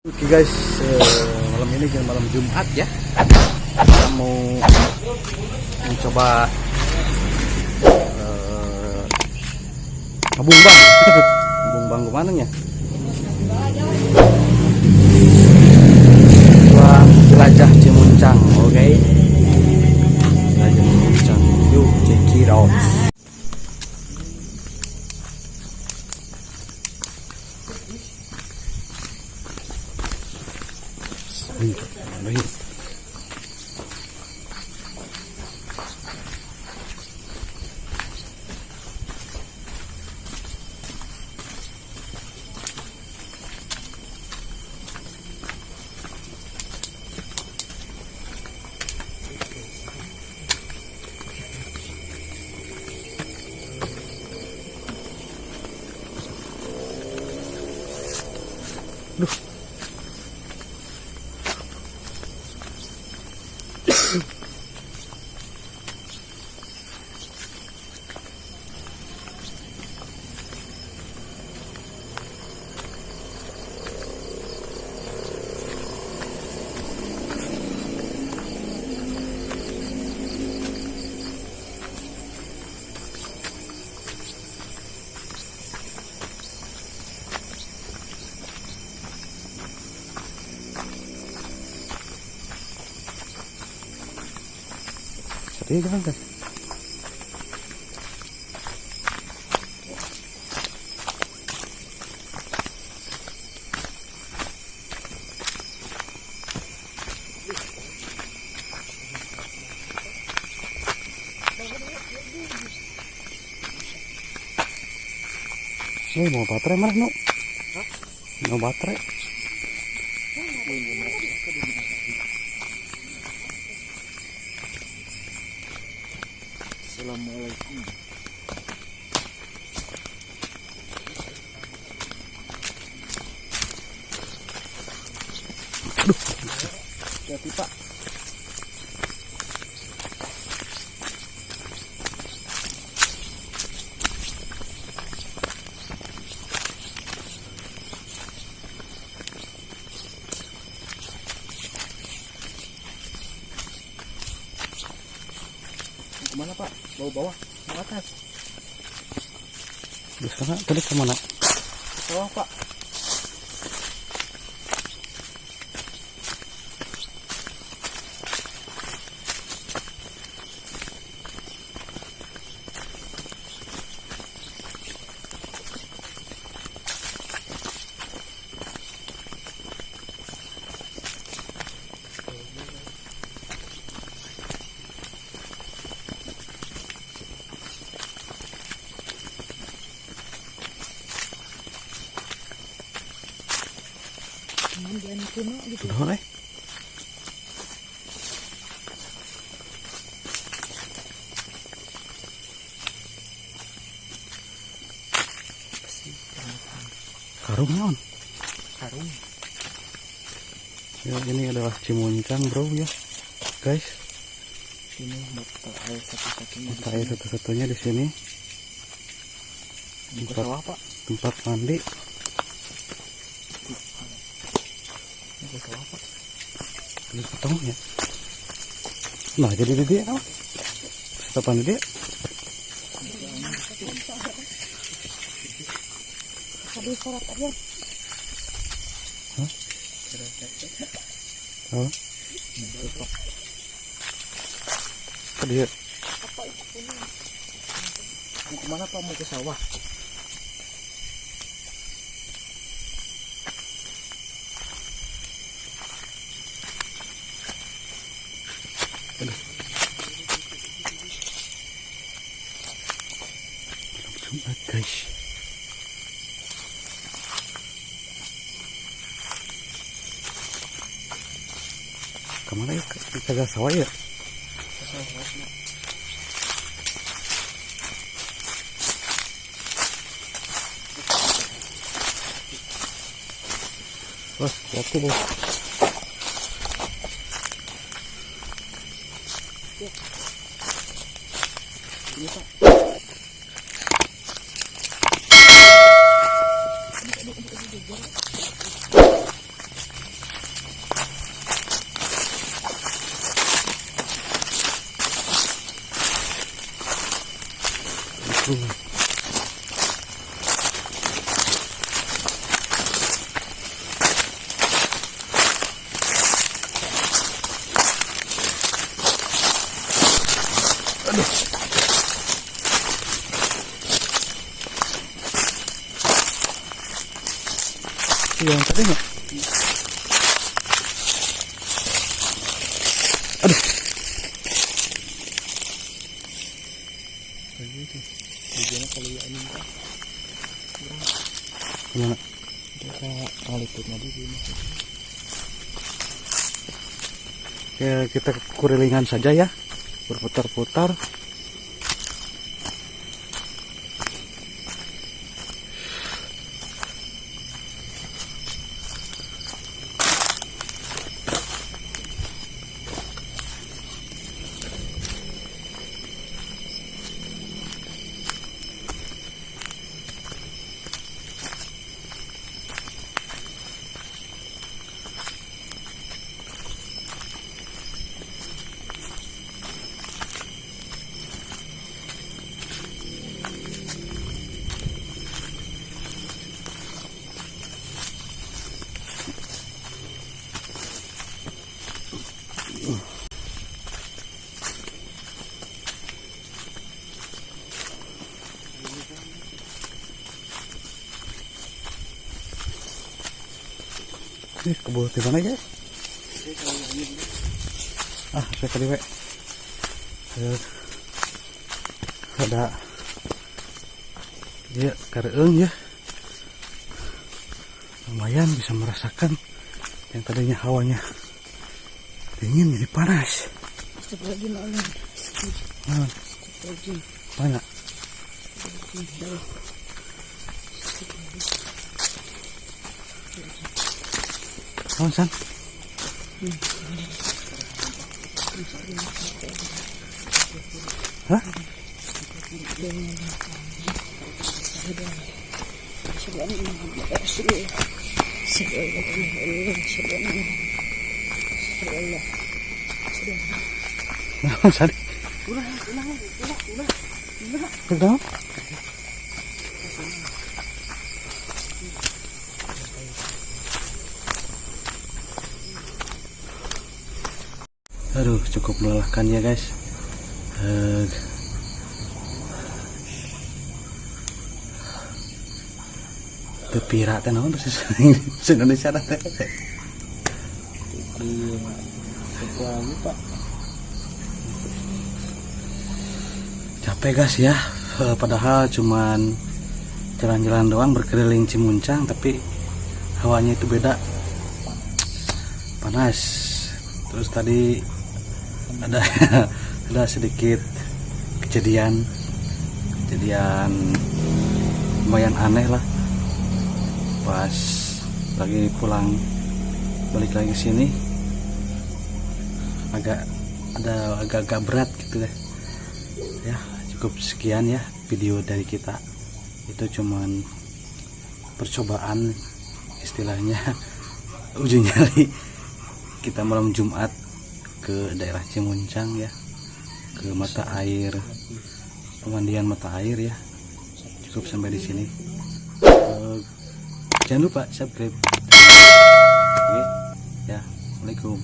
Oke guys, malam ini malam Jumat ya. Kita mau mencoba ngebumbang. Ngebumbang kemana ya? Jelajah Cimuncang, oke? Jelajah Cimuncang, yuk check it out. Baik. Duh. Iya jangan kan. Ini mau baterai mana no? Mau baterai? Assalamualaikum. Aduh, hati Pak. Kemana Pak? Bawah-bawah, ke atas. Di sana tadi kemana? Bawah Pak. Mandian kuno gitu. Udah, karung non. Karung. Ya, ini adalah Cimuncang bro ya, guys. Sini mata air satu-satunya. Mata air satu-satunya di sini. Tempat sawah Pak. Tempat mandi. Ini sawah Pak. Ini ketemu ya. Nah jadi dia apa? Setapan dia. Habis sholat aja. Hah? Oh. Dia. Mau kemana Pak? Mau ke sawah. Jumat guys. Kemana ya? Kagak sawah ya? Bos, hati bos. Ini Pak. Yang tadi nggak? Aduh. Kayak gitu. Tujuannya kalau ya ini kan. Gimana? Kita ngaliput tadi di masjid. Ya, kita kurilingan saja ya, berputar-putar. Ini kebun di mana guys? Saya tadi we. Ada ya kareung ya. Lumayan bisa merasakan yang tadinya hawanya dingin jadi panas. Lagi malam. Mana? Oh, San. Hah? Nah, San. Udah. Aduh, cukup melelahkan ya guys. Tepira teh naon bahasa Indonesia teh. Capek guys ya. Padahal cuman jalan-jalan doang berkeliling Cimuncang, tapi hawanya itu beda. Panas. Terus tadi ada sedikit kejadian lumayan aneh lah pas lagi pulang balik lagi sini, agak berat gitu deh ya. Cukup sekian ya video dari kita, itu cuman percobaan istilahnya uji nyali kita malam Jumat ke daerah Cimuncang ya, ke mata air, pemandian mata air ya. Cukup sampai di sini. Jangan lupa subscribe. Oke ya, assalamualaikum.